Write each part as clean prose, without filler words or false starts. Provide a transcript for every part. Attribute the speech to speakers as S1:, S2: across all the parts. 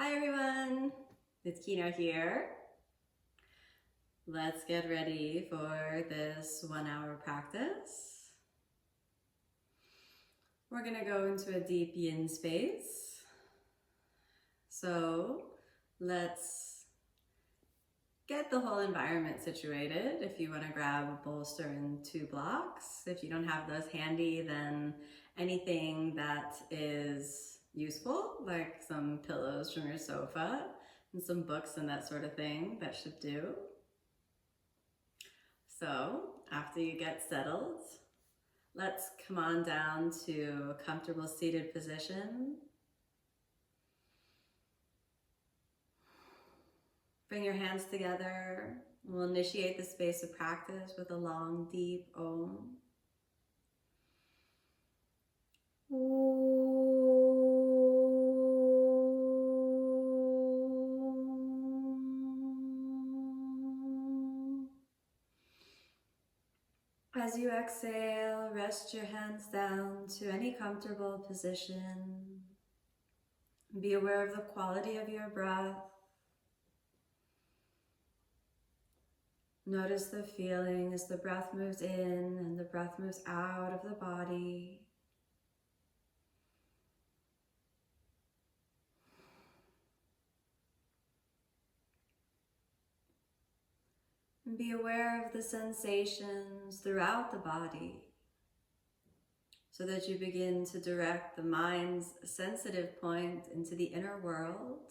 S1: Hi everyone, it's Kino here. Let's get ready for this 1 hour practice. We're gonna go into a deep yin space. So let's get the whole environment situated. If you wanna grab a bolster and 2 blocks. If you don't have those handy, then anything that is useful, like some pillows from your sofa and some books and that sort of thing, that should do. So after you get settled, let's come on down to a comfortable seated position. Bring your hands together. We'll initiate the space of practice with a long, deep Om. As you exhale, rest your hands down to any comfortable position. Be aware of the quality of your breath. Notice the feeling as the breath moves in and the breath moves out of the body. And be aware of the sensations throughout the body so that you begin to direct the mind's sensitive point into the inner world.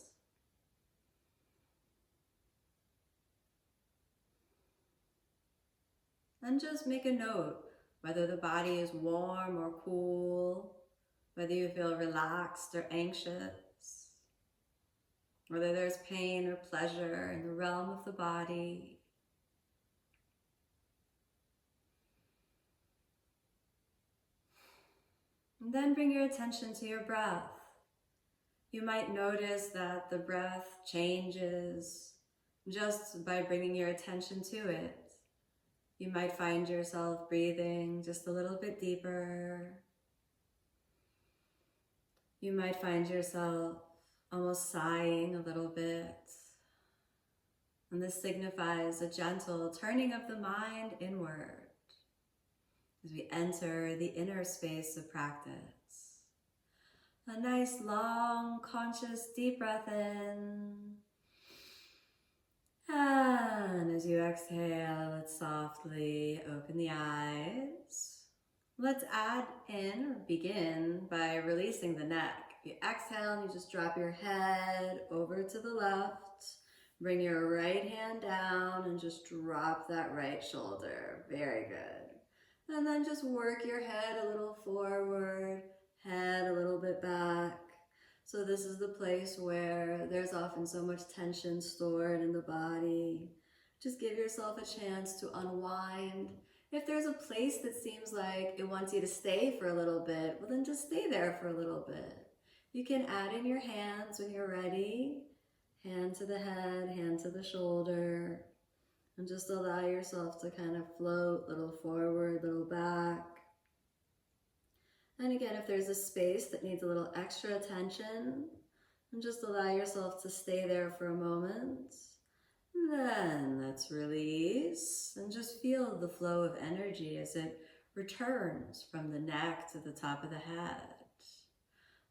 S1: And just make a note whether the body is warm or cool, whether you feel relaxed or anxious, whether there's pain or pleasure in the realm of the body. And then bring your attention to your breath. You might notice that the breath changes just by bringing your attention to it. You might find yourself breathing just a little bit deeper. You might find yourself almost sighing a little bit. And this signifies a gentle turning of the mind inward as we enter the inner space of practice. A nice, long, conscious, deep breath in. And as you exhale, let's softly open the eyes. Let's add in, or begin by releasing the neck. If you exhale and you just drop your head over to the left, bring your right hand down and just drop that right shoulder. Very good. And then just work your head a little forward, head a little bit back. So this is the place where there's often so much tension stored in the body. Just give yourself a chance to unwind. If there's a place that seems like it wants you to stay for a little bit, well then just stay there for a little bit. You can add in your hands when you're ready. Hand to the head, hand to the shoulder. And just allow yourself to kind of float, little forward, little back. And again, if there's a space that needs a little extra attention, and just allow yourself to stay there for a moment. Then let's release and just feel the flow of energy as it returns from the neck to the top of the head.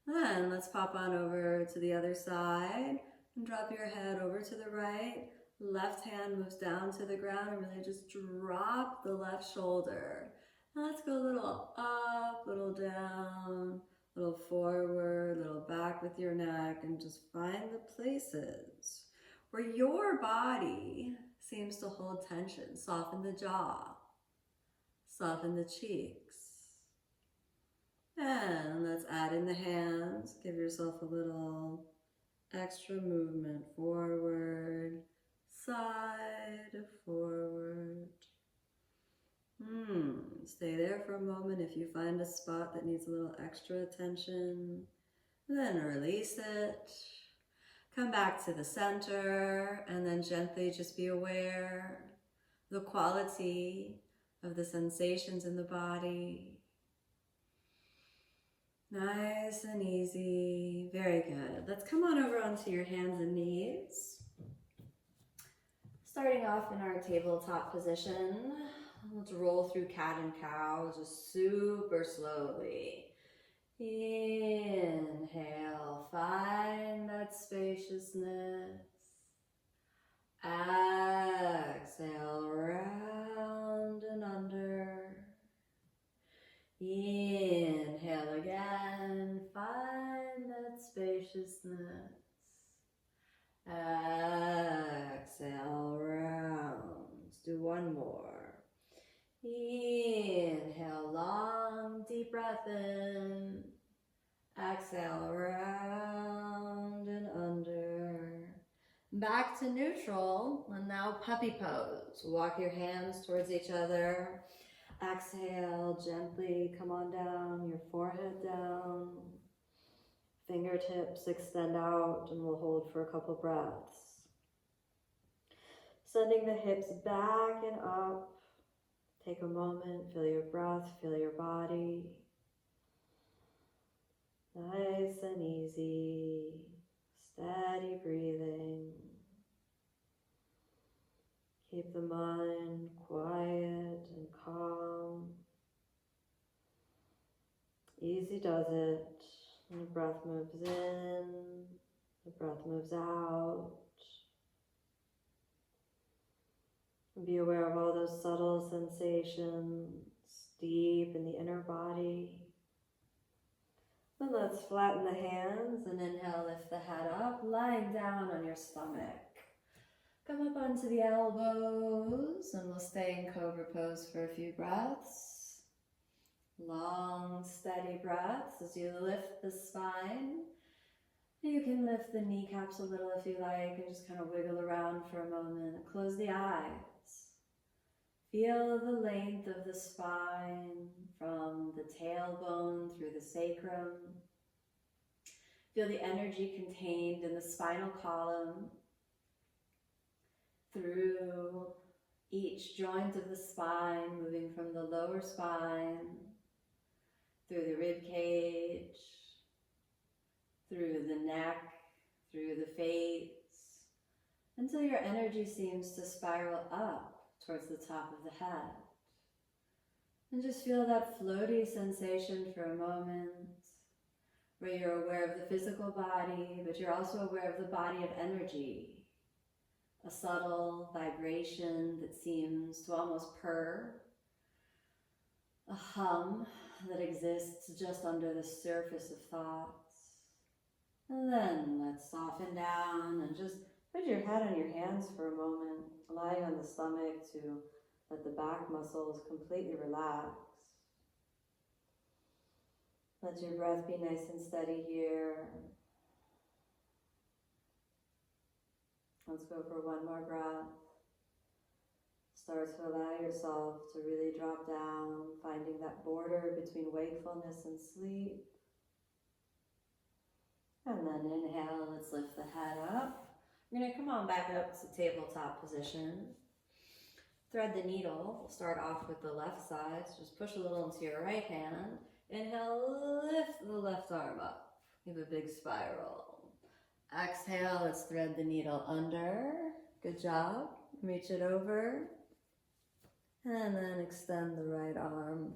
S1: Then let's pop on over to the other side and drop your head over to the right. Left hand moves down to the ground and really just drop the left shoulder. Now let's go a little up, little down, little forward, little back with your neck, and just find the places where your body seems to hold tension. Soften the jaw, soften the cheeks. And let's add in the hands. Give yourself a little extra movement forward, side, forward. Stay there for a moment if you find a spot that needs a little extra attention. Then release it. Come back to the center and then gently just be aware the quality of the sensations in the body. Nice and easy. Very good. Let's come on over onto your hands and knees. Starting off in our tabletop position, let's roll through cat and cow just super slowly. Inhale, find that spaciousness. Exhale, round and under. Inhale again, find that spaciousness. Exhale, round. Do one more. Inhale, long, deep breath in. Exhale, round and under. Back to neutral, and now puppy pose. Walk your hands towards each other. Exhale, gently come on down, your forehead down. Fingertips extend out, and we'll hold for a couple breaths. Sending the hips back and up. Take a moment, feel your breath, feel your body. Nice and easy, steady breathing. Keep the mind quiet and calm. Easy does it. And the breath moves in, the breath moves out. And be aware of all those subtle sensations deep in the inner body. Then let's flatten the hands and inhale, lift the head up, lying down on your stomach. Come up onto the elbows and we'll stay in Cobra Pose for a few breaths. Long, steady breaths as you lift the spine. You can lift the kneecaps a little if you like and just kind of wiggle around for a moment. Close the eyes. Feel the length of the spine from the tailbone through the sacrum. Feel the energy contained in the spinal column through each joint of the spine, moving from the lower spine, through the rib cage, through the neck, through the face, until your energy seems to spiral up towards the top of the head. And just feel that floaty sensation for a moment, where you're aware of the physical body, but you're also aware of the body of energy. A subtle vibration that seems to almost purr, a hum that exists just under the surface of thoughts. And then let's soften down and just put your head on your hands for a moment, lying on the stomach to let the back muscles completely relax. Let your breath be nice and steady here. Let's go for one more breath. Start to allow yourself to really drop down, finding that border between wakefulness and sleep. And then inhale, let's lift the head up. We're going to come on back up to tabletop position. Thread the needle. We'll start off with the left side. So just push a little into your right hand. Inhale, lift the left arm up. Give a big spiral. Exhale, let's thread the needle under. Good job. Reach it over. And then extend the right arm.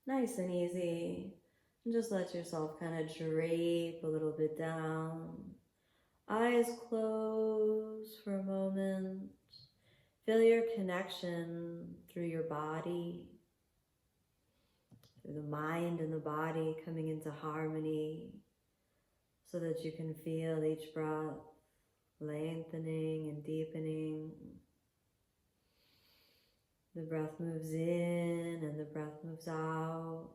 S1: Nice and easy. And just let yourself kind of drape a little bit down. Eyes closed for a moment. Feel your connection through your body, through the mind and the body coming into harmony, so that you can feel each breath lengthening and deepening. The breath moves in and the breath moves out.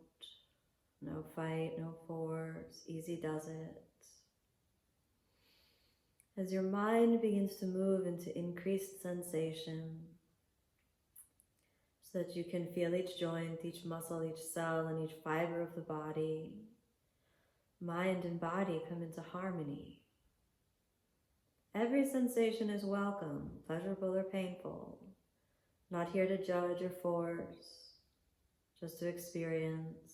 S1: No fight, no force, easy does it. As your mind begins to move into increased sensation, so that you can feel each joint, each muscle, each cell, and each fiber of the body, mind and body come into harmony. Every sensation is welcome, pleasurable or painful. Not here to judge or force, just to experience.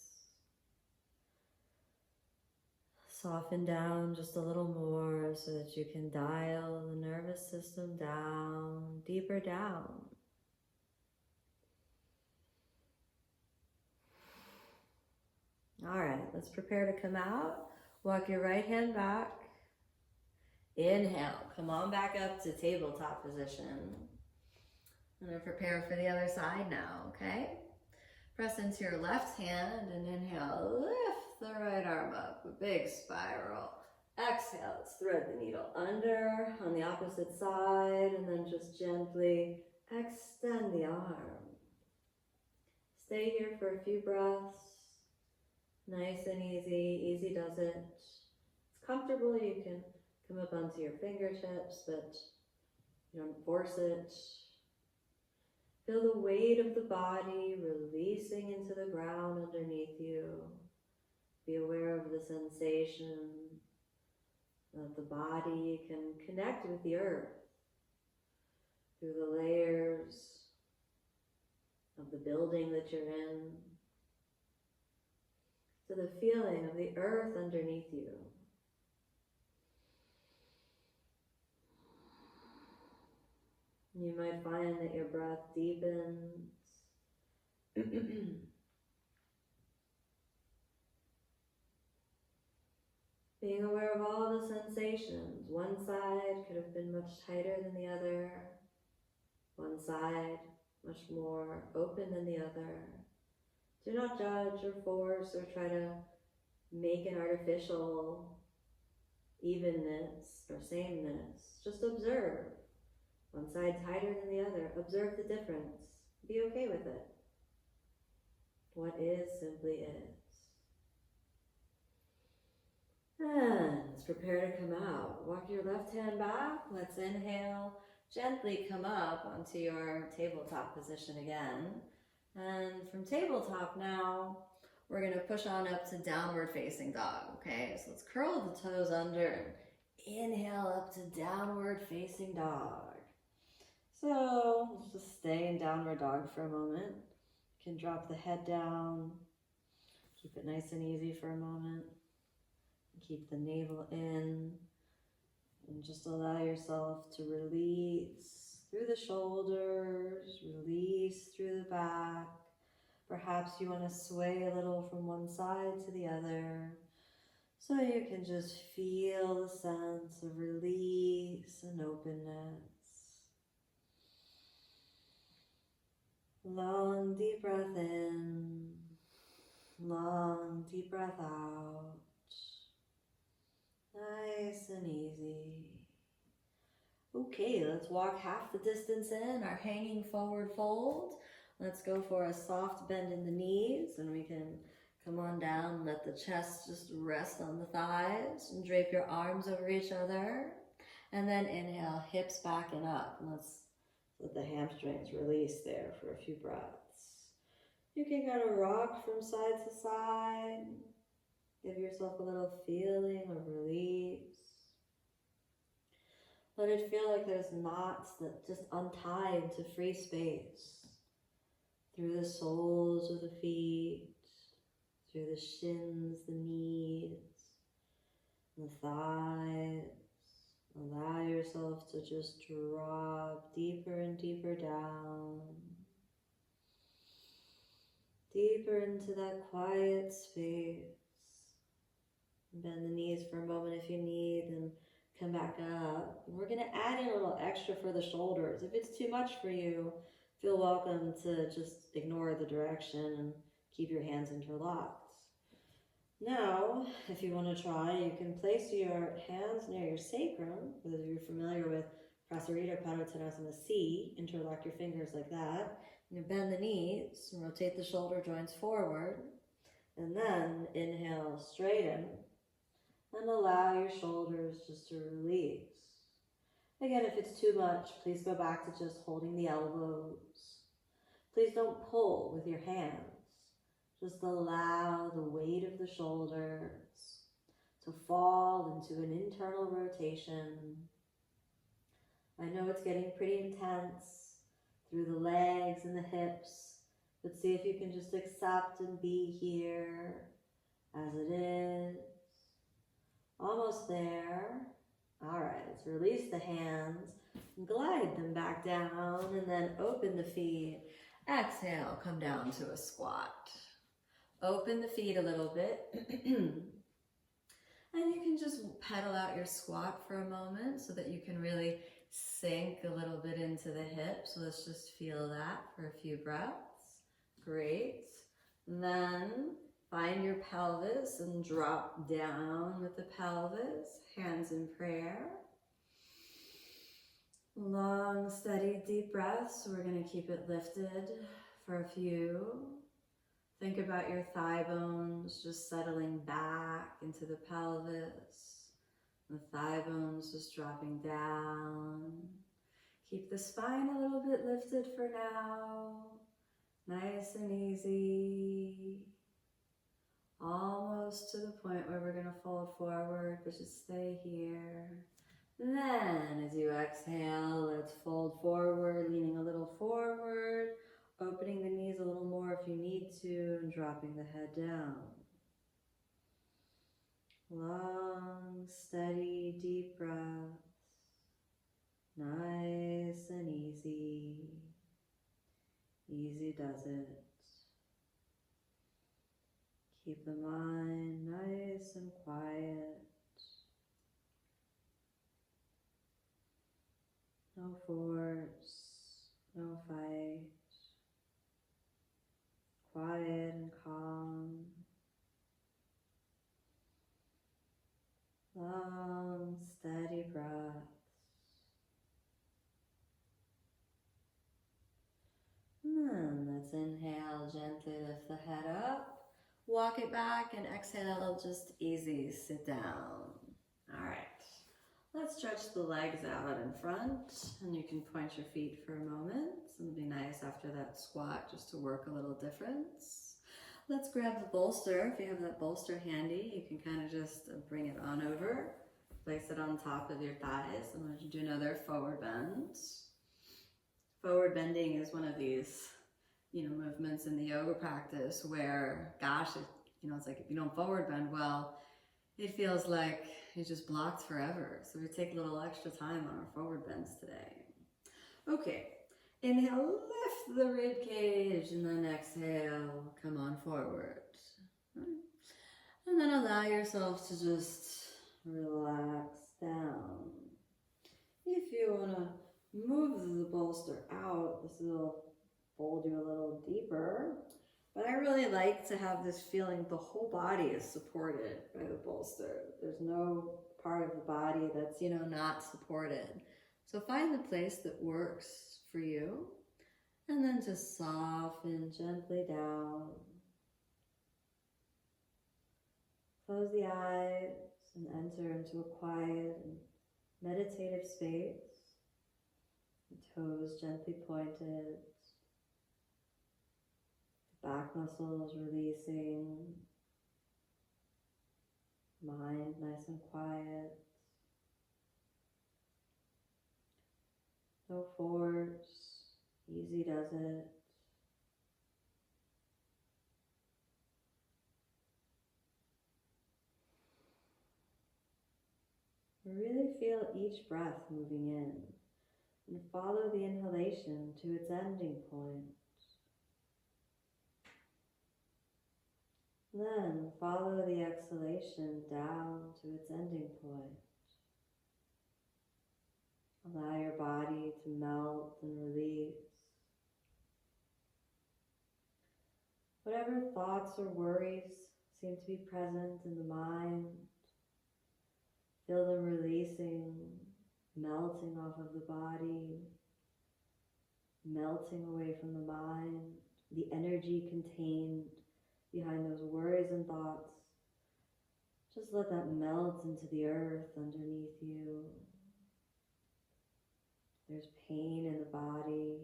S1: Soften down just a little more so that you can dial the nervous system down, deeper down. All right, let's prepare to come out. Walk your right hand back. Inhale, come on back up to tabletop position. I'm going to prepare for the other side now, okay? Press into your left hand and inhale, lift the right arm up, a big spiral. Exhale, let's thread the needle under on the opposite side and then just gently extend the arm. Stay here for a few breaths. Nice and easy, easy does it. It's comfortable, you can come up onto your fingertips, but you don't force it. Feel the weight of the body releasing into the ground underneath you. Be aware of the sensation that the body can connect with the earth through the layers of the building that you're in, to the feeling of the earth underneath you. You might find that your breath deepens. Being aware of all the sensations. One side could have been much tighter than the other. One side much more open than the other. Do not judge or force or try to make an artificial evenness or sameness. Just observe. One side tighter than the other. Observe the difference. Be okay with it. What is simply is. And let's prepare to come out. Walk your left hand back. Let's inhale. Gently come up onto your tabletop position again. And from tabletop now, we're going to push on up to downward facing dog. Okay, so let's curl the toes under and inhale up to downward facing dog. So let's just stay in downward dog for a moment. You can drop the head down. Keep it nice and easy for a moment. Keep the navel in. And just allow yourself to release through the shoulders, release through the back. Perhaps you want to sway a little from one side to the other. So you can just feel the sense of release and openness. Long deep breath in, long deep breath out. Nice and easy. Okay, let's walk half the distance in our hanging forward fold. Let's go for a soft bend in the knees, and we can come on down, let the chest just rest on the thighs and drape your arms over each other. And then inhale, hips back and up. And let's let the hamstrings release there for a few breaths. You can kind of rock from side to side. Give yourself a little feeling of release. Let it feel like there's knots that just untie into free space. Through the soles of the feet, through the shins, the knees, the thighs. Allow yourself to just drop deeper and deeper down. Deeper into that quiet space. Bend the knees for a moment if you need and come back up. We're going to add in a little extra for the shoulders. If it's too much for you, feel welcome to just ignore the direction and keep your hands interlocked. Now, if you want to try, you can place your hands near your sacrum. If you're familiar with Prasarita Padottanasana C, interlock your fingers like that. You bend the knees, rotate the shoulder joints forward, and then inhale, straighten, and allow your shoulders just to release. Again, if it's too much, please go back to just holding the elbows. Please don't pull with your hands. Just allow the weight of the shoulders to fall into an internal rotation. I know it's getting pretty intense through the legs and the hips, but see if you can just accept and be here as it is. Almost there. All right, let's release the hands, glide them back down, and then open the feet. Exhale, come down to a squat. Open the feet a little bit. And you can just pedal out your squat for a moment so that you can really sink a little bit into the hips. So let's just feel that for a few breaths. Great. And then find your pelvis and drop down with the pelvis, hands in prayer. Long, steady, deep breaths. So we're going to keep it lifted for a few. Think about your thigh bones just settling back into the pelvis. The thigh bones just dropping down. Keep the spine a little bit lifted for now. Nice and easy. Almost to the point where we're going to fold forward, but just stay here. And then as you exhale, let's fold forward, leaning a little forward. Opening the knees a little more if you need to, and dropping the head down. Long, steady, deep breaths. Nice and easy. Easy does it. Keep the mind nice and quiet. No force, no fight. Quiet and calm. Long, steady breaths. And then let's inhale, gently lift the head up. Walk it back and exhale, just easy, sit down. All right. Let's stretch the legs out in front, and you can point your feet for a moment. It'll be nice after that squat just to work a little difference. Let's grab the bolster. If you have that bolster handy, you can kind of just bring it on over, place it on top of your thighs, and let's do another forward bend. Forward bending is one of these, movements in the yoga practice where, gosh, it's like if you don't forward bend well, it feels like it just blocked forever. So we take a little extra time on our forward bends today. Okay, inhale, lift the rib cage, and then exhale, come on forward. And then allow yourself to just relax down. If you want to move the bolster out, this will fold you a little deeper. But I really like to have this feeling the whole body is supported by the bolster. There's no part of the body that's, not supported. So find the place that works for you, and then just soften gently down. Close the eyes and enter into a quiet and meditative space. The toes gently pointed. Back muscles releasing, mind nice and quiet, no force, easy does it. Really feel each breath moving in, and follow the inhalation to its ending point. Then follow the exhalation down to its ending point. Allow your body to melt and release. Whatever thoughts or worries seem to be present in the mind, feel them releasing, melting off of the body, melting away from the mind, the energy contained behind those worries and thoughts. Just let that melt into the earth underneath you. There's pain in the body.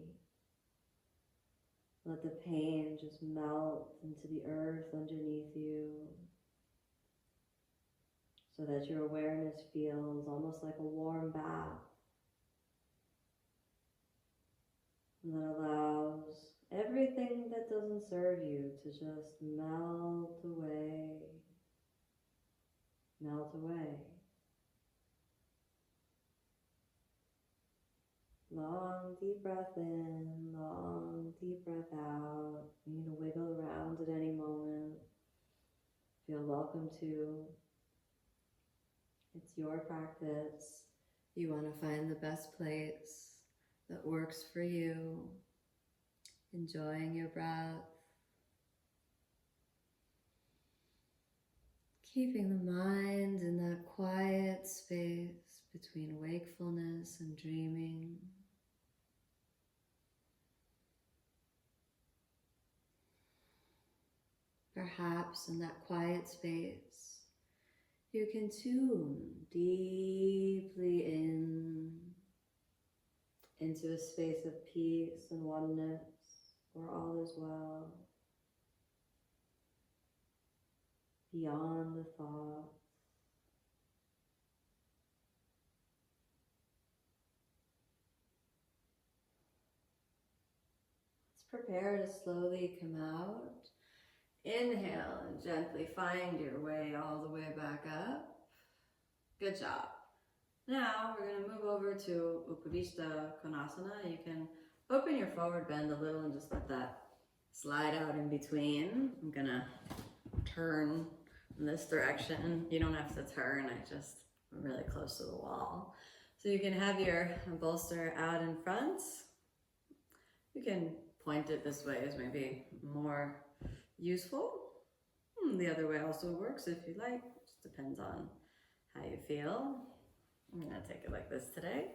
S1: Let the pain just melt into the earth underneath you, so that your awareness feels almost like a warm bath. And that allows everything that doesn't serve you to just melt away. melt away. Long, deep breath in, long, deep breath out. You need to wiggle around at any moment. Feel welcome to. It's your practice. You want to find the best place that works for you. Enjoying your breath. Keeping the mind in that quiet space between wakefulness and dreaming. Perhaps in that quiet space, you can tune deeply into a space of peace and oneness, where all is well, beyond the thoughts. Let's prepare to slowly come out. Inhale and gently find your way all the way back up. Good job. Now we're going to move over to Upavishta Konasana. You can open your forward bend a little and just let that slide out in between. I'm going to turn in this direction. You don't have to turn, I'm really close to the wall. So you can have your bolster out in front. You can point it this way as maybe more useful. The other way also works if you like. Just depends on how you feel. I'm gonna take it like this today.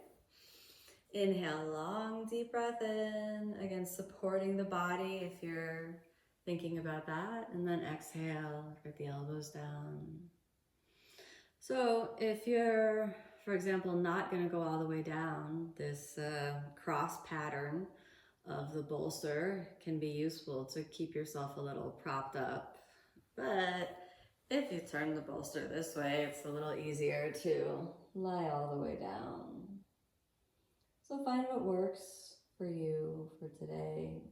S1: Inhale, long, deep breath in. Again, supporting the body if you're thinking about that. And then exhale, get the elbows down. So if you're, for example, not gonna go all the way down, this cross pattern of the bolster can be useful to keep yourself a little propped up. But if you turn the bolster this way, it's a little easier to lie all the way down. So find what works for you for today,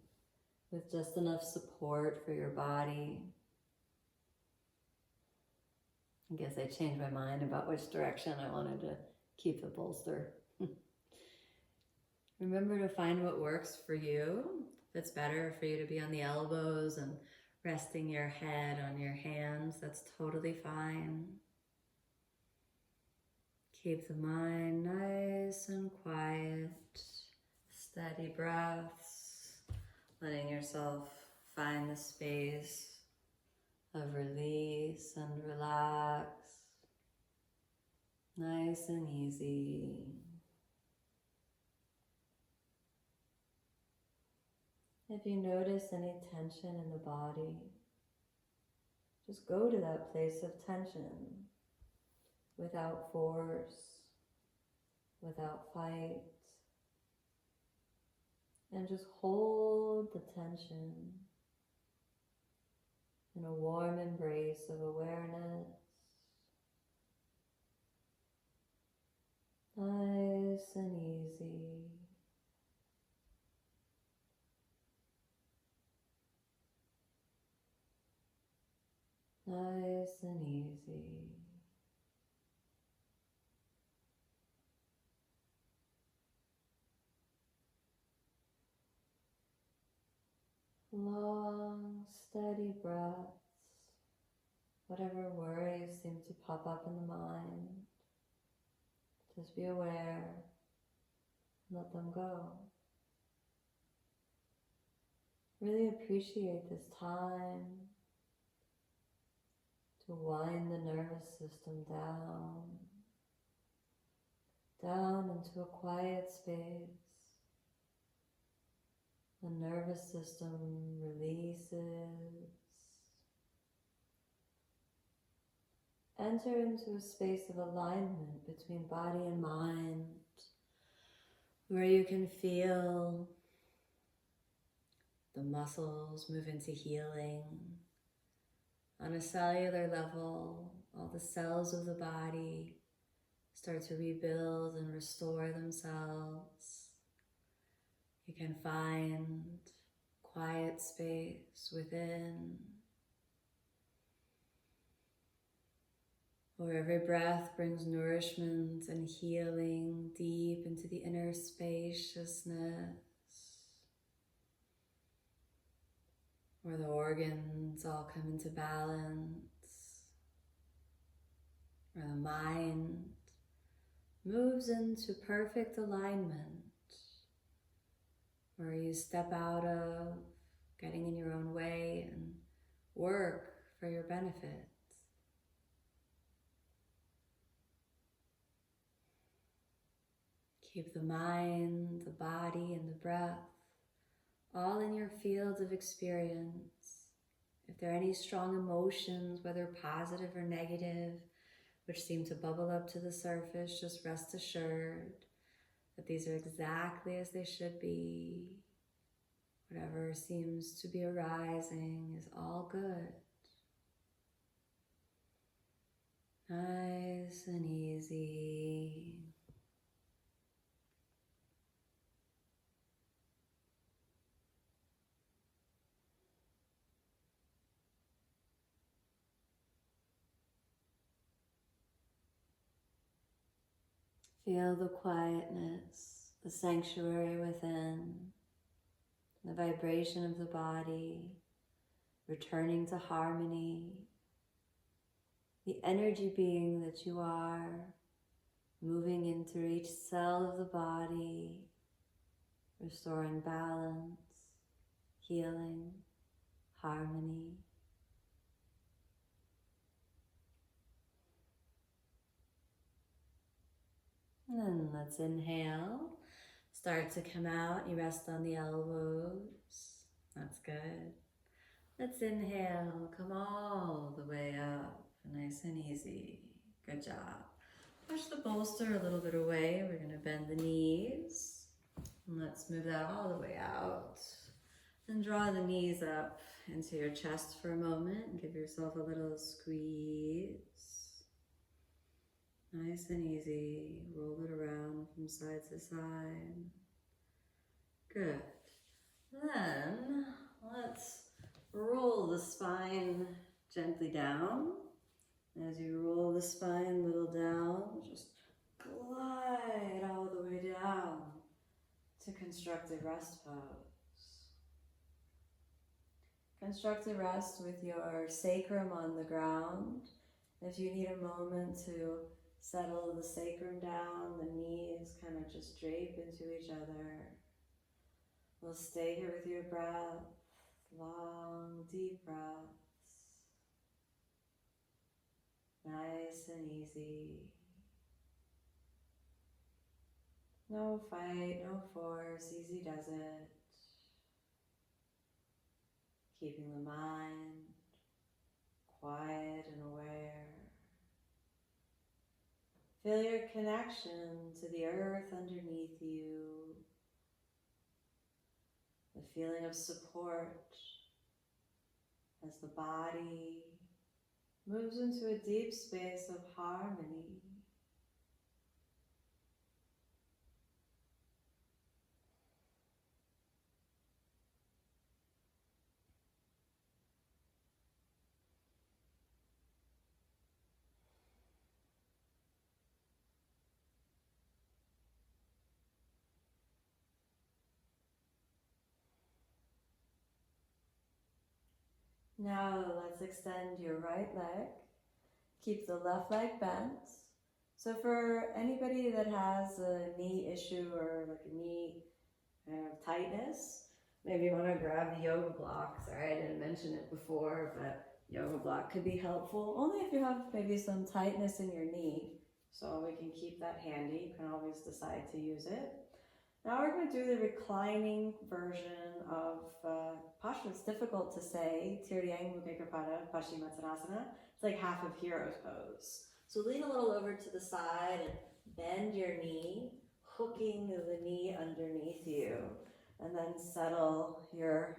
S1: with just enough support for your body. I guess I changed my mind about which direction I wanted to keep the bolster. Remember to find what works for you. If it's better for you to be on the elbows and resting your head on your hands, that's totally fine. Keep the mind nice and quiet. Steady breaths. Letting yourself find the space of release and relax. Nice and easy. If you notice any tension in the body, just go to that place of tension without force, without fight, and just hold the tension in a warm embrace of awareness. Nice and easy. Nice and easy. Long, steady breaths. Whatever worries seem to pop up in the mind, just be aware and let them go. Really appreciate this time to wind the nervous system down into a quiet space. The nervous system releases. Enter into a space of alignment between body and mind, where you can feel the muscles move into healing. On a cellular level, all the cells of the body start to rebuild and restore themselves. You can find quiet space within. Or every breath brings nourishment and healing deep into the inner spaciousness, where the organs all come into balance, where the mind moves into perfect alignment, where you step out of getting in your own way and work for your benefit. Keep the mind, the body, and the breath all in your field of experience. If there are any strong emotions, whether positive or negative, which seem to bubble up to the surface, just rest assured that these are exactly as they should be. Whatever seems to be arising is all good. Nice and easy. Feel the quietness, the sanctuary within, the vibration of the body, returning to harmony, the energy being that you are, moving into each cell of the body, restoring balance, healing, harmony. And then let's inhale. Start to come out. You rest on the elbows. That's good. Let's inhale. Come all the way up. Nice and easy. Good job. Push the bolster a little bit away. We're going to bend the knees. And let's move that all the way out. And draw the knees up into your chest for a moment. And give yourself a little squeeze. Nice and easy. Roll it around from side to side. Good. Then let's roll the spine gently down. As you roll the spine a little down, just glide all the way down to constructive rest pose. Constructive rest with your sacrum on the ground. If you need a moment to settle the sacrum down, the knees kind of just drape into each other. We'll stay here with your breath, long, deep breaths. Nice and easy. No fight, no force, easy does it. Keeping the mind quiet and aware. Feel your connection to the earth underneath you. The feeling of support as the body moves into a deep space of harmony. Now let's extend your right leg. Keep the left leg bent. So for anybody that has a knee issue or like a knee tightness, maybe you want to grab the yoga block. Sorry, I didn't mention it before, but yoga block could be helpful only if you have maybe some tightness in your knee. So we can keep that handy. You can always decide to use it. Now we're going to do the reclining version of posture. It's difficult to say. Tirdyang Mukhapada Paschimottanasana. It's like half of hero's pose. So lean a little over to the side and bend your knee, hooking the knee underneath you, and then settle your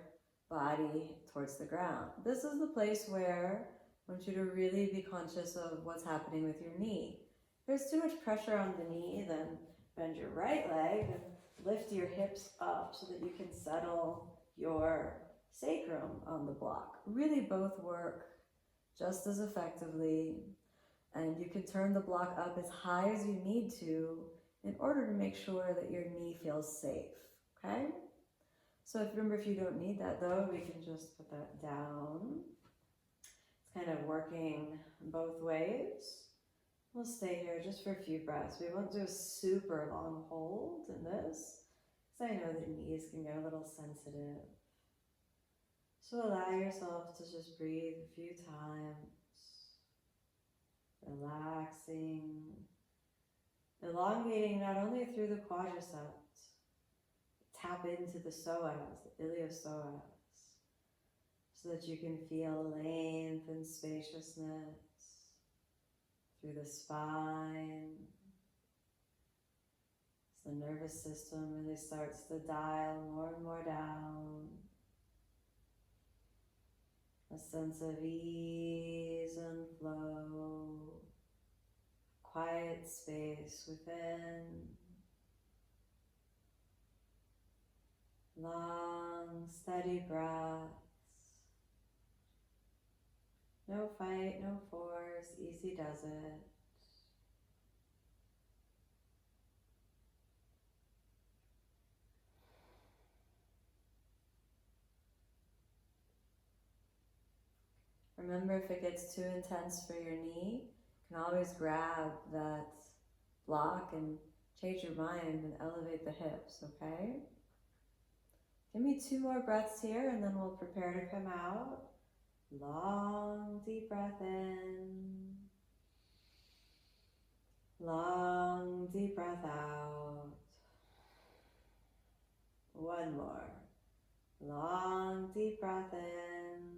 S1: body towards the ground. This is the place where I want you to really be conscious of what's happening with your knee. If there's too much pressure on the knee, then bend your right leg and lift your hips up so that you can settle your sacrum on the block. Really both work just as effectively. And you can turn the block up as high as you need to in order to make sure that your knee feels safe, okay? So remember, if you don't need that though, we can just put that down. It's kind of working both ways. We'll stay here just for a few breaths. We won't do a super long hold in this, because I know that knees can get a little sensitive. So allow yourself to just breathe a few times, relaxing, elongating not only through the quadriceps, tap into the psoas, the iliopsoas, so that you can feel length and spaciousness through the spine. As the nervous system really starts to dial more and more down. A sense of ease and flow, quiet space within. Long, steady breaths. No fight, no force, easy does it. Remember, if it gets too intense for your knee, you can always grab that block and change your mind and elevate the hips, okay? Give me 2 more breaths here and then we'll prepare to come out. Long, deep breath in. Long, deep breath out. One more. Long, deep breath in.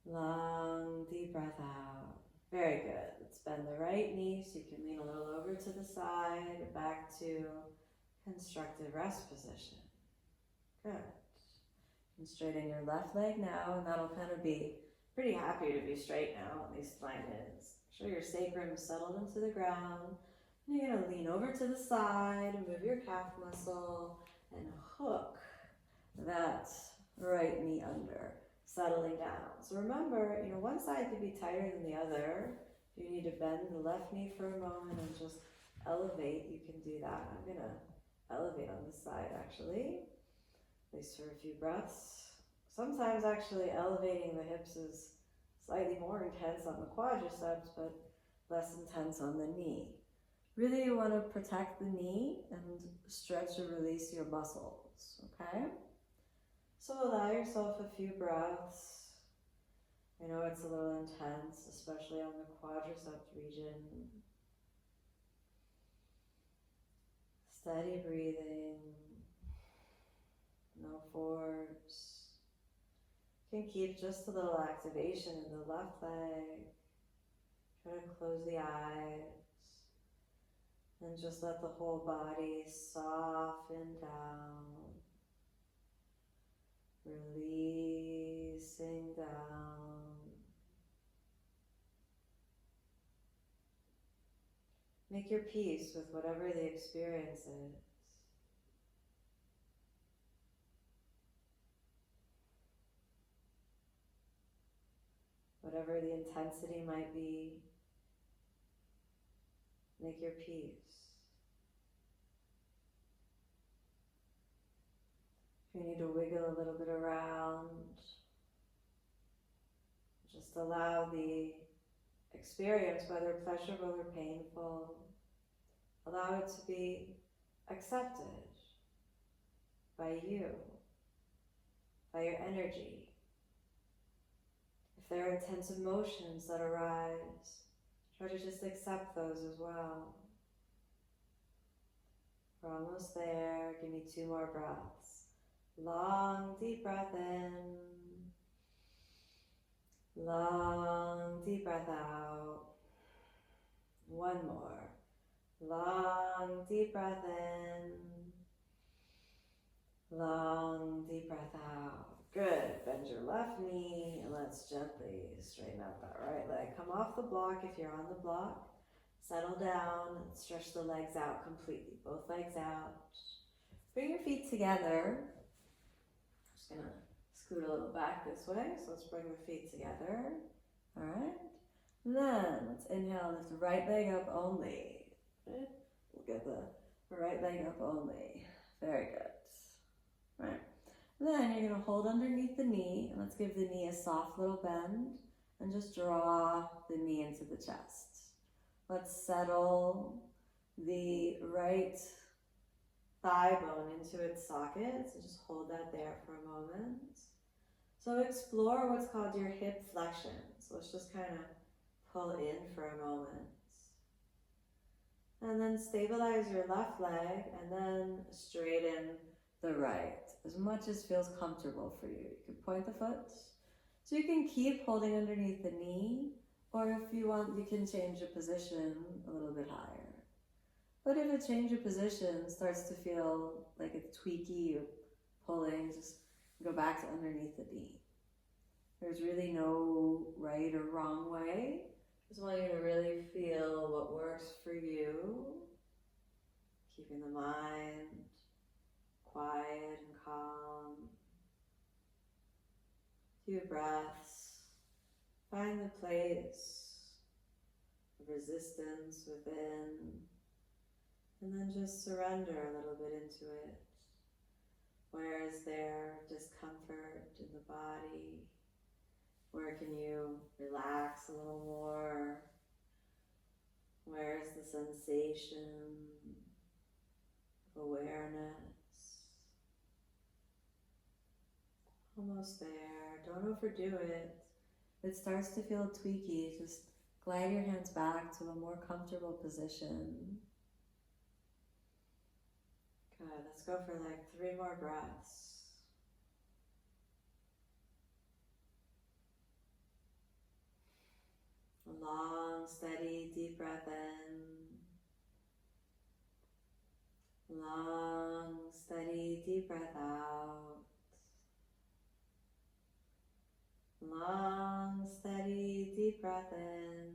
S1: Long, deep breath out. Very good. Let's bend the right knee so you can lean a little over to the side, back to constructive rest position. Good. And straighten your left leg now, and that'll kind of be pretty happy to be straight now, at least mine is. Make sure your sacrum is settled into the ground. And you're going to lean over to the side, move your calf muscle, and hook that right knee under, settling down. So remember, one side could be tighter than the other. If you need to bend the left knee for a moment and just elevate, you can do that. I'm going to elevate on this side, actually, at least for a few breaths. Sometimes actually elevating the hips is slightly more intense on the quadriceps, but less intense on the knee. Really, you want to protect the knee and stretch and release your muscles, okay? So allow yourself a few breaths. I know it's a little intense, especially on the quadriceps region. Steady breathing, no force. You can keep just a little activation in the left leg. Try to close the eyes and just let the whole body soften down, releasing down. Make your peace with whatever the experience is. Whatever the intensity might be, make your peace. If you need to wiggle a little bit around, just allow the experience, whether pleasurable or painful, allow it to be accepted by you, by your energy. If there are intense emotions that arise, try to just accept those as well. We're almost there. Give me 2 more breaths. Long, deep breath in. Long, deep breath out. One more. Long, deep breath in. Long, deep breath out. Good. Bend your left knee and let's gently straighten out that right leg. Come off the block if you're on the block. Settle down and stretch the legs out completely. Both legs out. Bring your feet together. Just gonna scoot a little back this way. So let's bring the feet together. All right. Then let's inhale, lift the right leg up only. Right? We'll get the right leg up only. Very good. Right. Then you're going to hold underneath the knee, and let's give the knee a soft little bend, and just draw the knee into the chest. Let's settle the right thigh bone into its socket, so just hold that there for a moment. So explore what's called your hip flexion. So let's just kind of pull in for a moment. And then stabilize your left leg and then straighten the right as much as feels comfortable for you. You can point the foot. So you can keep holding underneath the knee, or if you want, you can change the position a little bit higher. But if a change of position starts to feel like it's tweaky or pulling, just go back to underneath the knee. There's really no right or wrong way. Just want you to really feel what works for you. Keeping the mind quiet and calm. Few breaths. Find the place of resistance within. And then just surrender a little bit into it. Where is there discomfort in the body? Where can you relax a little more? Where is the sensation of awareness? Almost there. Don't overdo it. If it starts to feel tweaky, just glide your hands back to a more comfortable position. Good. Let's go for like 3 more breaths. A long, steady, deep breath in. Long, steady, deep breath out. Long, steady, deep breath in.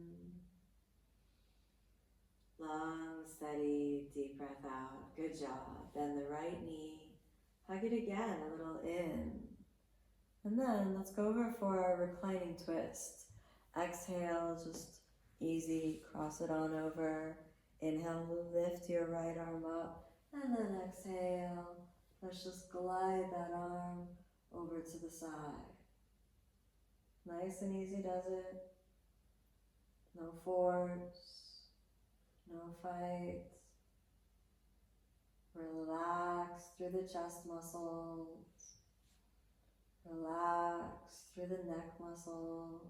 S1: Long, steady, deep breath out. Good job. Bend the right knee. Hug it again, a little in. And then let's go over for our reclining twist. Exhale, just easy, cross it on over. Inhale, lift your right arm up. And then exhale, let's just glide that arm over to the side. Nice and easy does it. No force, no fight. Relax through the chest muscles. Relax through the neck muscles.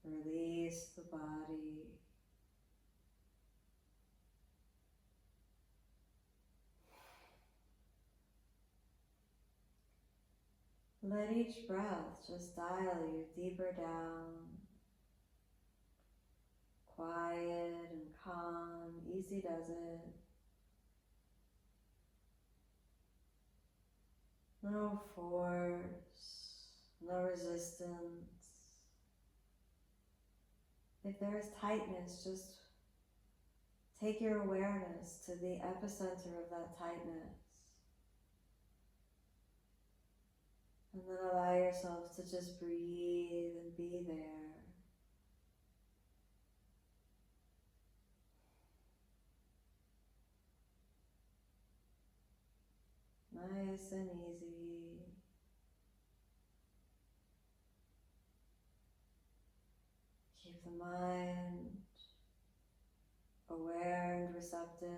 S1: Release the body. Let each breath just dial you deeper down. Quiet and calm, easy does it. No force, no resistance. If there is tightness, just take your awareness to the epicenter of that tightness. And then allow yourself to just breathe and be there. Nice and easy. Keep the mind aware and receptive.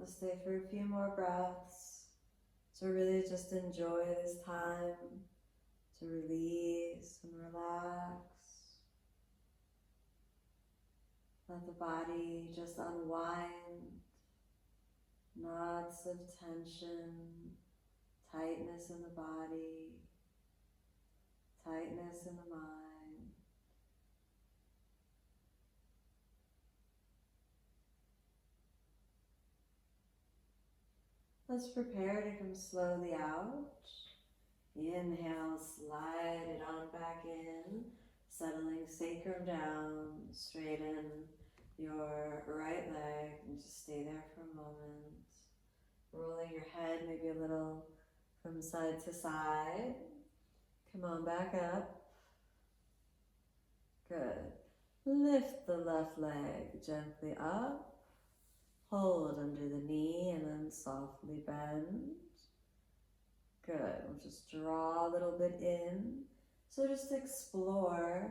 S1: Let's stay for a few more breaths. So really just enjoy this time to release and relax. Let the body just unwind. Knots of tension, tightness in the body, tightness in the mind. Let's prepare to come slowly out. Inhale, slide it on back in, settling sacrum down, straighten your right leg and just stay there for a moment. Rolling your head maybe a little from side to side. Come on back up. Good. Lift the left leg gently up. Hold under the knee and then softly bend. Good. We'll just draw a little bit in. So just explore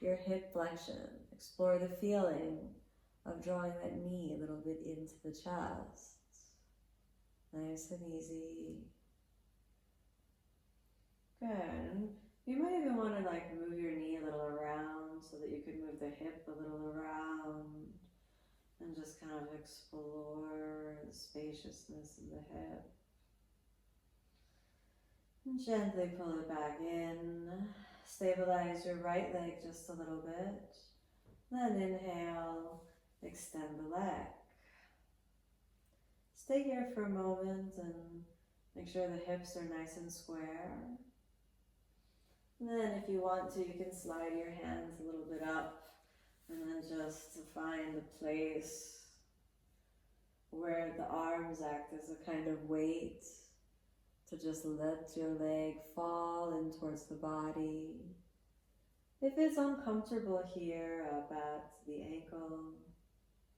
S1: your hip flexion. Explore the feeling of drawing that knee a little bit into the chest. Nice and easy. Good. You might even want to move your knee a little around so that you can move the hip a little around and just kind of explore the spaciousness of the hip. And gently pull it back in. Stabilize your right leg just a little bit. Then inhale, extend the leg. Stay here for a moment and make sure the hips are nice and square. And then if you want to, you can slide your hands a little bit up and then just find a place where the arms act as a kind of weight to just let your leg fall in towards the body. If it's uncomfortable here up at the ankle,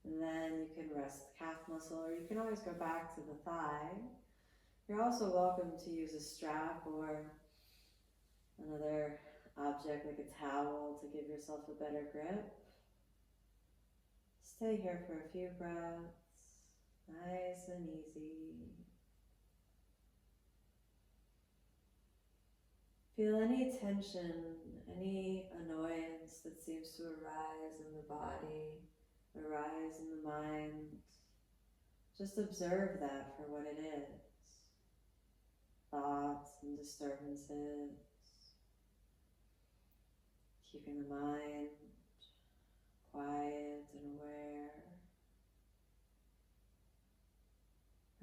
S1: then you can rest the calf muscle, or you can always go back to the thigh. You're also welcome to use a strap or another object like a towel to give yourself a better grip. Stay here for a few breaths, nice and easy. Feel any tension, any annoyance that seems to arise in the body, arise in the mind. Just observe that for what it is. Thoughts and disturbances. Keeping the mind quiet and aware.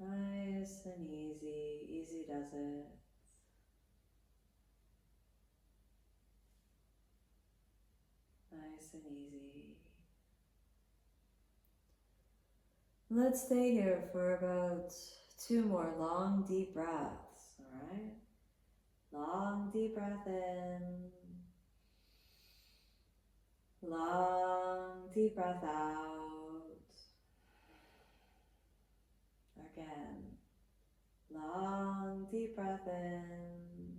S1: Nice and easy, easy does it. Nice and easy. Let's stay here for about 2 more long, deep breaths, all right? Long, deep breath in. Long, deep breath out. Again. Long, deep breath in.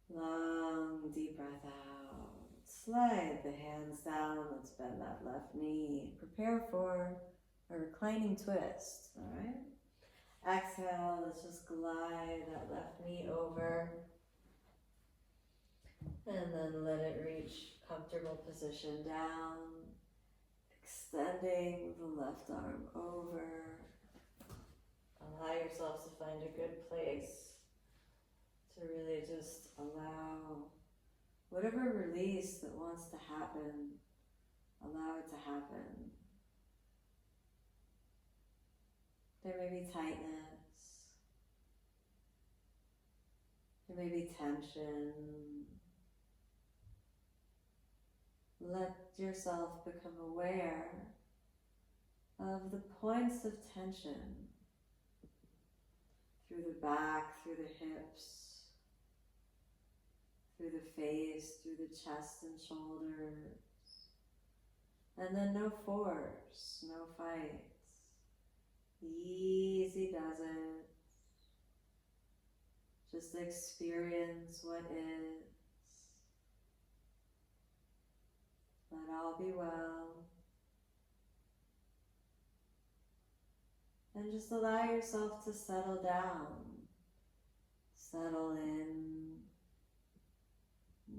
S1: Long, deep breath out. Slide the hands down. Let's bend that left knee. Prepare for a reclining twist, all right? Exhale, let's just glide that left knee over. And then let it reach comfortable position down. Extending the left arm over. Allow yourself to find a good place to really just allow whatever release that wants to happen, allow it to happen. There may be tightness. There may be tension. Let yourself become aware of the points of tension through the back, through the hips, through the face, through the chest and shoulders. And then no force, no fight. Easy does it. Just experience what is. Let all be well. And just allow yourself to settle down. Settle in.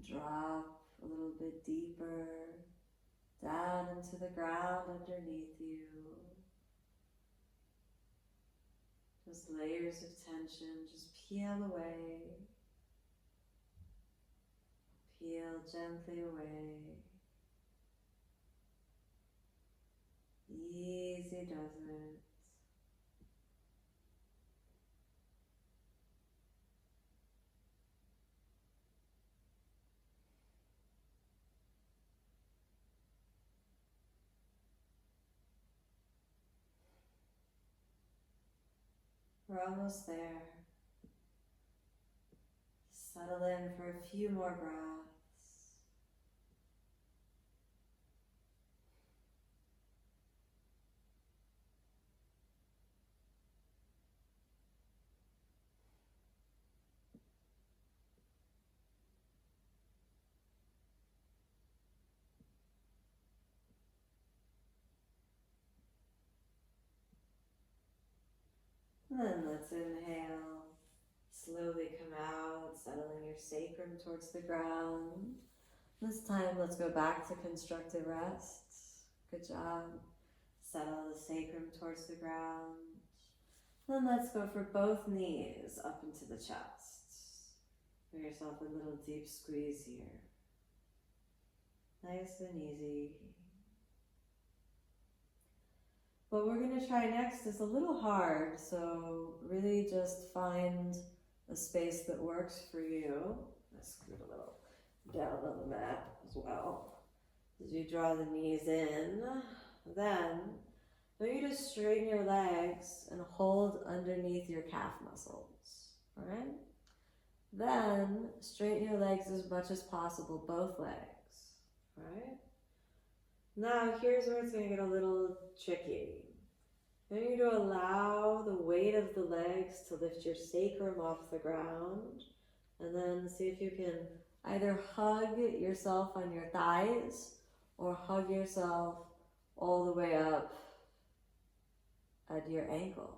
S1: Drop a little bit deeper down into the ground underneath you. Just layers of tension, just peel away. Peel gently away. Easy does it. We're almost there. Settle in for a few more breaths. And then let's inhale. Slowly come out, settling your sacrum towards the ground. This time, let's go back to constructive rest. Good job. Settle the sacrum towards the ground. Then let's go for both knees up into the chest. Give yourself a little deep squeeze here. Nice and easy. What we're going to try next is a little hard, so really just find a space that works for you. Let's scoot a little down on the mat as well. As you draw the knees in, then I want you to straighten your legs and hold underneath your calf muscles, all right? Then straighten your legs as much as possible, both legs, all right? Now here's where it's going to get a little tricky. I want you to allow the weight of the legs to lift your sacrum off the ground, and then see if you can either hug yourself on your thighs or hug yourself all the way up at your ankles.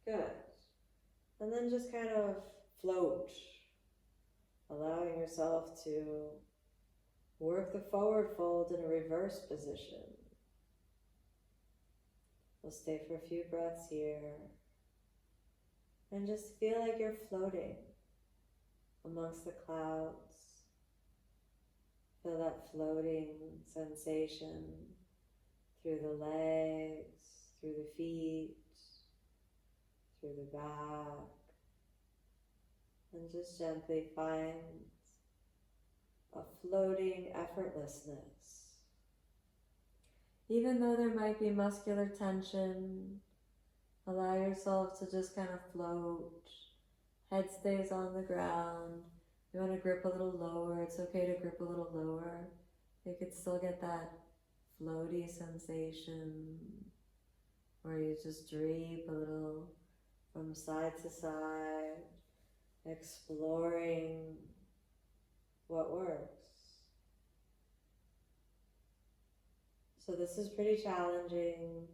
S1: Good. And then just kind of float, allowing yourself to work the forward fold in a reverse position. We'll stay for a few breaths here. And just feel like you're floating amongst the clouds. Feel that floating sensation through the legs, through the feet, through the back. And just gently find a floating effortlessness. Even though there might be muscular tension, allow yourself to just kind of float. Head stays on the ground. You want to grip a little lower, it's okay to grip a little lower. You could still get that floaty sensation where you just drape a little from side to side, exploring what works. So this is pretty challenging.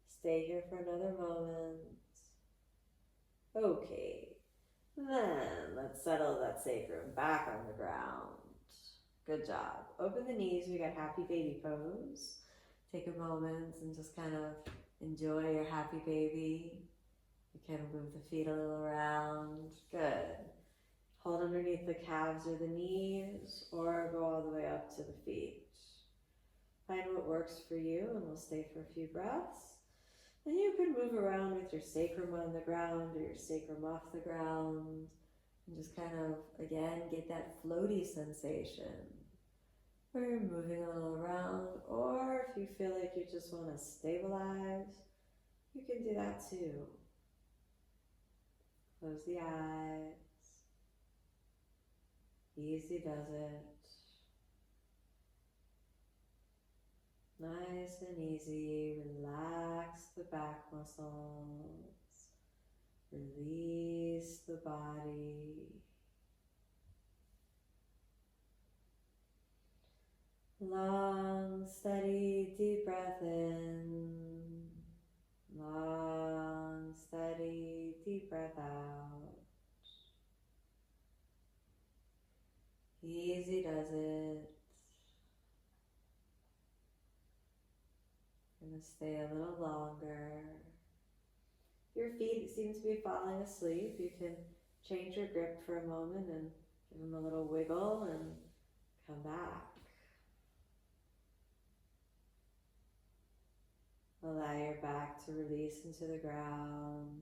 S1: Stay here for another moment. Okay, then let's settle that sacrum back on the ground. Good job. Open the knees, we got happy baby pose. Take a moment and just kind of enjoy your happy baby. You can move the feet a little around. Good. Hold underneath the calves or the knees, or go all the way up to the feet. Find what works for you, and we'll stay for a few breaths. And you can move around with your sacrum on the ground or your sacrum off the ground, and just kind of, again, get that floaty sensation where you're moving a little around, or if you feel like you just want to stabilize, you can do that too. Close the eyes. Easy does it. Nice and easy. Relax the back muscles. Release the body. Long, steady, deep breath in. Long, steady, deep breath out. Easy does it. Gonna stay a little longer. Your feet seem to be falling asleep. You can change your grip for a moment and give them a little wiggle and come back. Allow your back to release into the ground.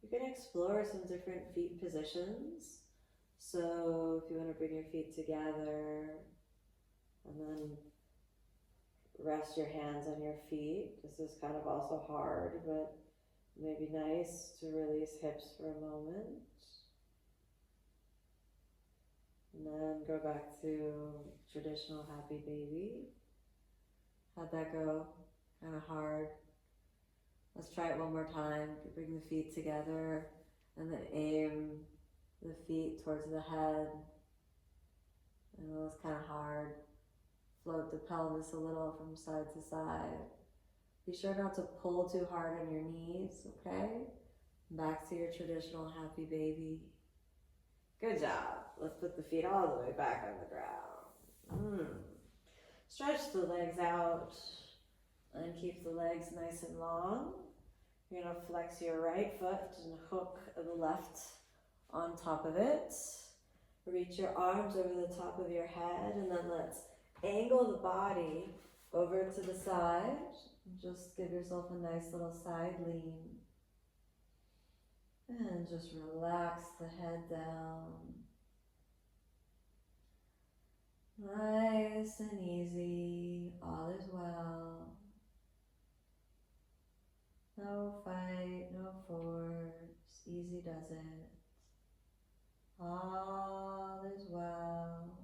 S1: You can explore some different feet positions. So if you want to bring your feet together and then rest your hands on your feet. This is kind of also hard, but maybe nice to release hips for a moment. And then go back to traditional happy baby. How'd that go? Kind of hard. Let's try it one more time. Bring the feet together and then aim the feet towards the head. I know it's kind of hard. Float the pelvis a little from side to side. Be sure not to pull too hard on your knees, okay? Back to your traditional happy baby. Good job. Let's put the feet all the way back on the ground. Stretch the legs out and keep the legs nice and long. You're going to flex your right foot and hook the left on top of it. Reach your arms over the top of your head, and then let's angle the body over to the side. Just give yourself a nice little side lean. And just relax the head down. Nice and easy, all is well. No fight, no force, easy does it. All is well.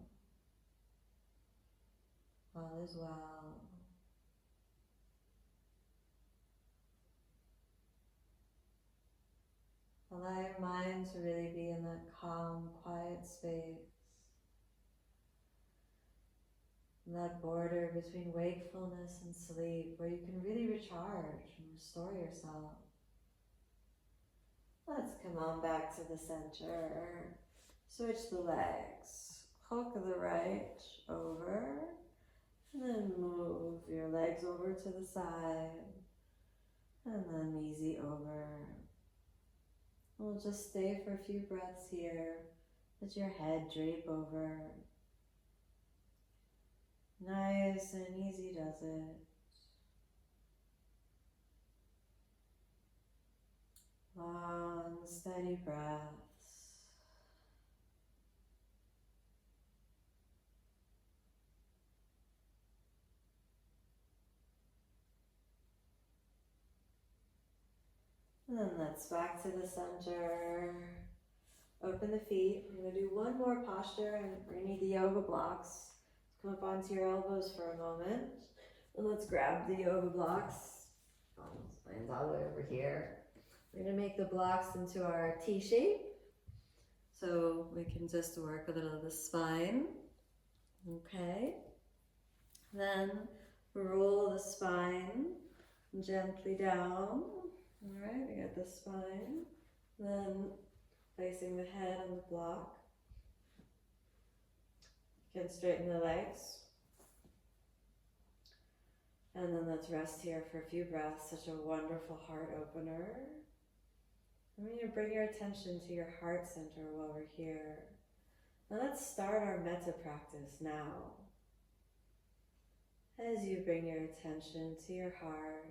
S1: All is well. Allow your mind to really be in that calm, quiet space. That border between wakefulness and sleep, where you can really recharge and restore yourself. Let's come on back to the center. Switch the legs. Hook the right over, and then move your legs over to the side, and then easy over. We'll just stay for a few breaths here. Let your head drape over. Nice and easy does it. Long, steady breaths. And then let's back to the center. Open the feet. We're going to do one more posture, and we're going to need the yoga blocks. Come up onto your elbows for a moment. And let's grab the yoga blocks. Mine's all the way over here. We're going to make the blocks into our T shape. So we can just work a little of the spine. Okay. Then roll the spine gently down. All right, we got the spine. Then placing the head on the block. You can straighten the legs. And then let's rest here for a few breaths. Such a wonderful heart opener. I'm going to bring your attention to your heart center while we're here. Now let's start our metta practice now. As you bring your attention to your heart,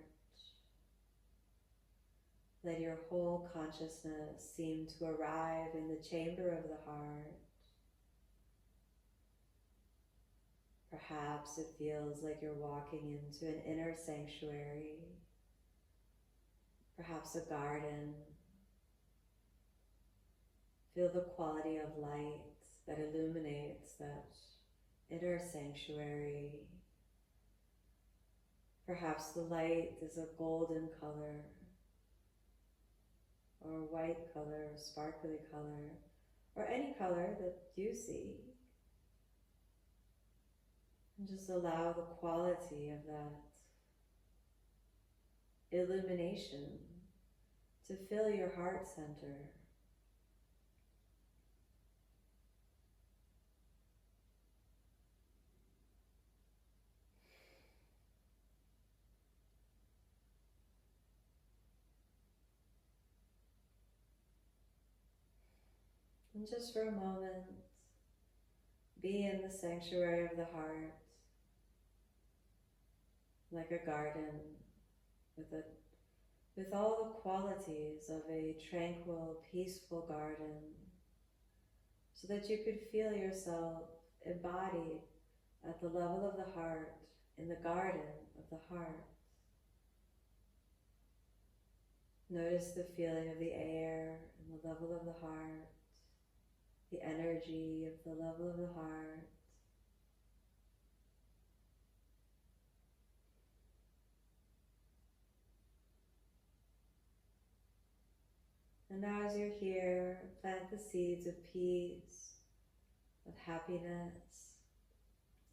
S1: let your whole consciousness seem to arrive in the chamber of the heart. Perhaps it feels like you're walking into an inner sanctuary, perhaps a garden. Feel the quality of light that illuminates that inner sanctuary. Perhaps the light is a golden color, or a white color, or sparkly color, or any color that you see. And just allow the quality of that illumination to fill your heart center. And just for a moment, be in the sanctuary of the heart, like a garden with all the qualities of a tranquil, peaceful garden, so that you could feel yourself embodied at the level of the heart in the garden of the heart. Notice the feeling of the air and the level of the heart, the energy of the level of the heart. And now as you're here, plant the seeds of peace, of happiness,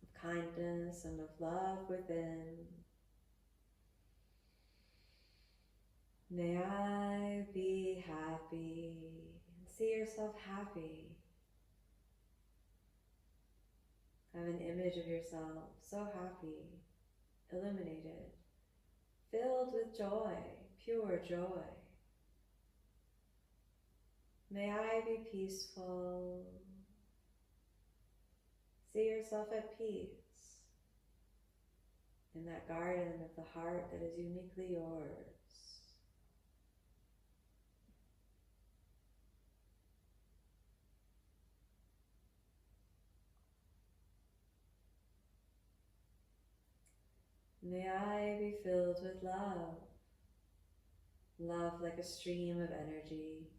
S1: of kindness, and of love within. May I be happy, and see yourself happy. Have an image of yourself so happy, illuminated, filled with joy, pure joy. May I be peaceful. See yourself at peace in that garden of the heart that is uniquely yours. May I be filled with love. Love like a stream of energy,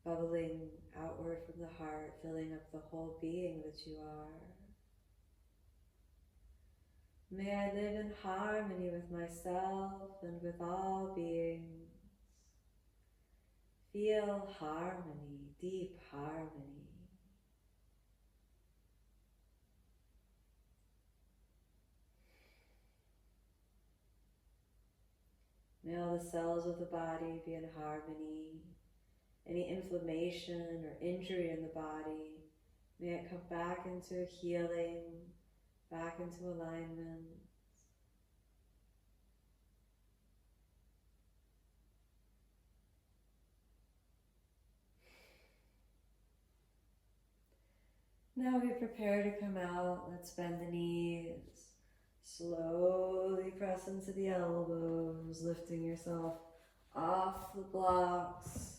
S1: bubbling outward from the heart, filling up the whole being that you are. May I live in harmony with myself and with all beings. Feel harmony, deep harmony. May all the cells of the body be in harmony. Any inflammation or injury in the body, may it come back into healing, back into alignment. Now we prepare to come out. Let's bend the knees. Slowly press into the elbows, lifting yourself off the blocks.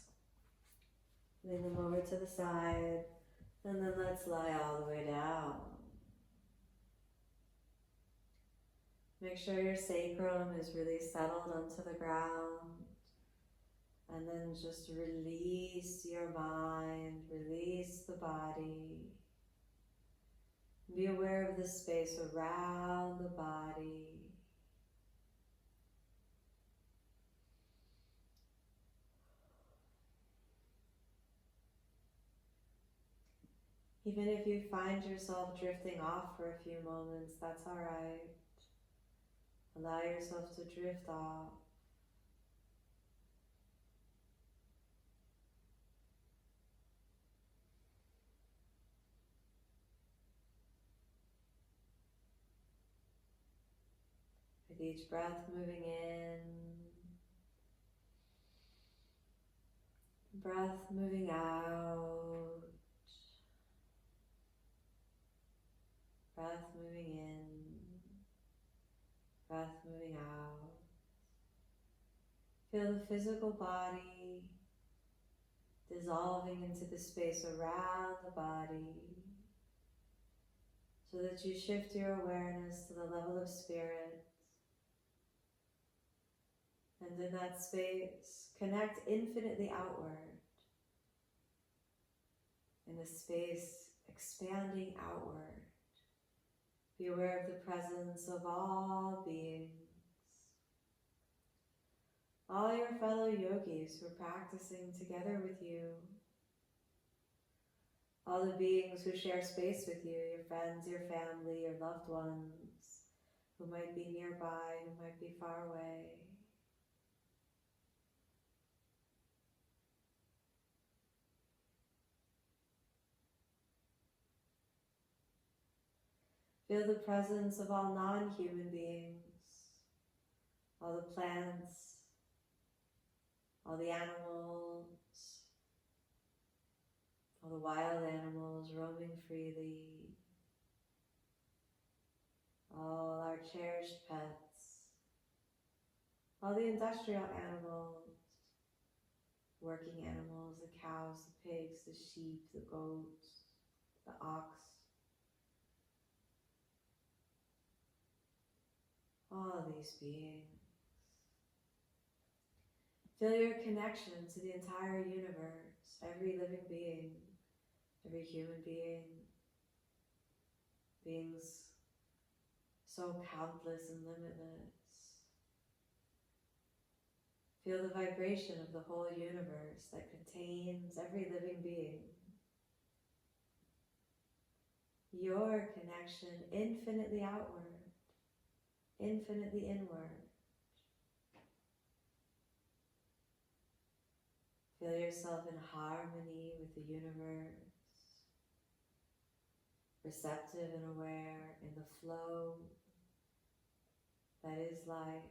S1: Bring them over to the side, and then let's lie all the way down. Make sure your sacrum is really settled onto the ground, and then just release your mind, release the body. Be aware of the space around the body. Even if you find yourself drifting off for a few moments, that's all right. Allow yourself to drift off. With each breath moving in, breath moving out. Breath moving in, breath moving out. Feel the physical body dissolving into the space around the body, so that you shift your awareness to the level of spirit. And in that space, connect infinitely outward, in a space expanding outward. Be aware of the presence of all beings, all your fellow yogis who are practicing together with you, all the beings who share space with you, your friends, your family, your loved ones, who might be nearby, who might be far away. Feel the presence of all non-human beings, all the plants, all the animals, all the wild animals roaming freely, all our cherished pets, all the industrial animals, working animals, the cows, the pigs, the sheep, the goats, the ox, all these beings. Feel your connection to the entire universe, every living being, every human being, beings so countless and limitless. Feel the vibration of the whole universe that contains every living being. Your connection infinitely outward, infinitely inward. Feel yourself in harmony with the universe, receptive and aware in the flow that is life.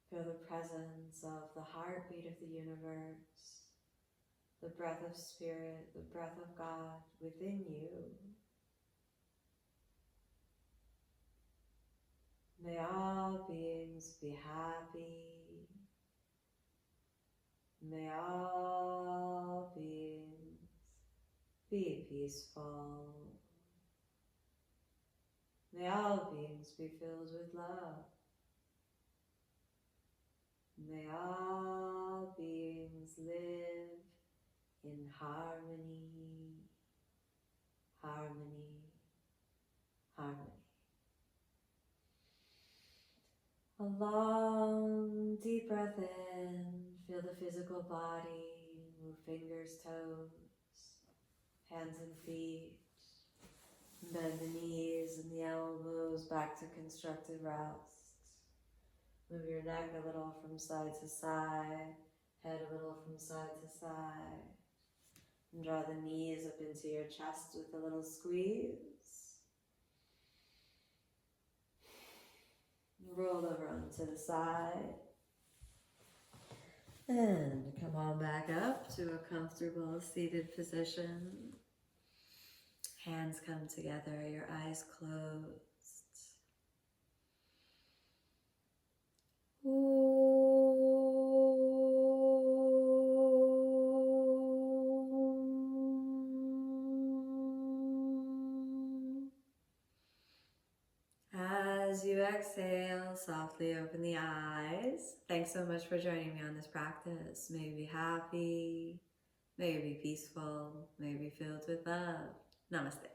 S1: Feel the presence of the heartbeat of the universe, the breath of spirit, the breath of God within you. May all beings be happy. May all beings be peaceful. May all beings be filled with love. May all beings live in harmony, harmony, harmony. A long, deep breath in. Feel the physical body. Move fingers, toes, hands and feet. Bend the knees and the elbows back to constructed rest. Move your neck a little from side to side, head a little from side to side. And draw the knees up into your chest with a little squeeze. Roll over onto the side. And come on back up to a comfortable seated position. Hands come together, your eyes closed. As you exhale, softly open the eyes. Thanks so much for joining me on this practice. May you be happy, may you be peaceful, may you be filled with love. Namaste.